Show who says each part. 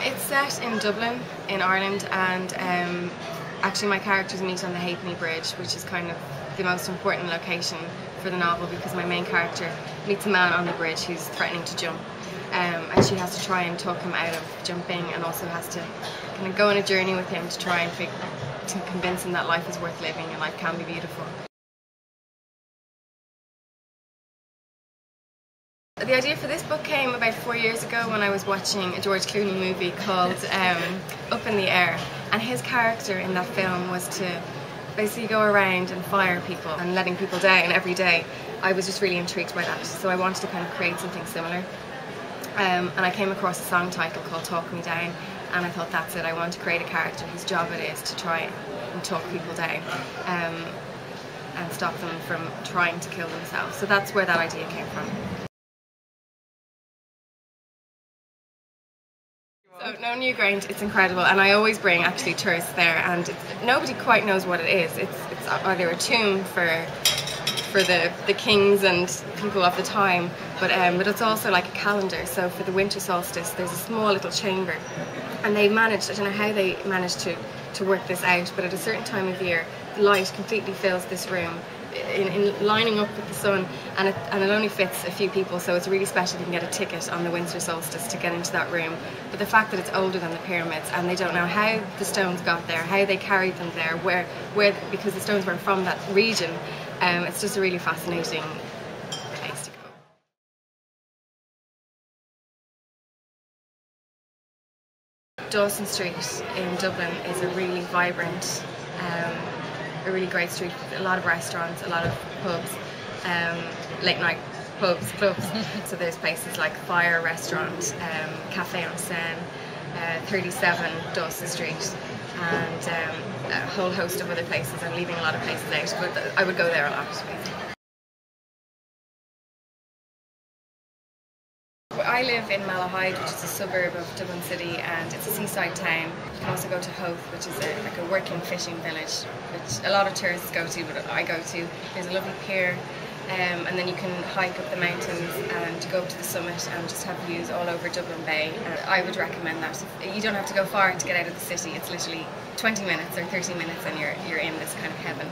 Speaker 1: It's set in Dublin, in Ireland, and actually my characters meet on the Halfpenny Bridge, which is kind of the most important location for the novel because my main character meets a man on the bridge who's threatening to jump, and she has to try and talk him out of jumping, and also has to kind of go on a journey with him to try and to convince him that life is worth living and life can be beautiful. The idea for this book came about 4 years ago when I was watching a George Clooney movie called Up in the Air, and his character in that film was to basically go around and fire people and letting people down every day. I was just really intrigued by that, so I wanted to kind of create something similar. And I came across a song title called Talk Me Down, and I thought that's it. I want to create a character whose job it is to try and talk people down and stop them from trying to kill themselves. So that's where that idea came from. So, no, Newgrange, it's incredible, and I always bring actually tourists there, and nobody quite knows what it is. It's either a tomb for the kings and people of the time, but it's also like a calendar. So for the winter solstice, there's a small little chamber, and they managed, I don't know how they managed to work this out, but at a certain time of year, the light completely fills this room, in lining up with the sun, and it only fits a few people, so it's really special. You can get a ticket on the winter solstice to get into that room. But the fact that it's older than the pyramids, and they don't know how the stones got there, how they carried them there, where because the stones weren't from that region, it's just a really fascinating place to go. Dawson Street in Dublin is a really vibrant, a really great street with a lot of restaurants, a lot of pubs, late night pubs, clubs. So there's places like Fire Restaurant, Café on Seine, 37 Dawson Street, and a whole host of other places. I'm leaving a lot of places out, but I would go there a lot. I live in Malahide, which is a suburb of Dublin City, and it's a seaside town. You can also go to Howth, which is like a working fishing village, which a lot of tourists go to, but I go to. There's a lovely pier, and then you can hike up the mountains and go to the summit and just have views all over Dublin Bay. And I would recommend that. You don't have to go far to get out of the city. It's literally 20 minutes or 30 minutes and you're in this kind of heaven.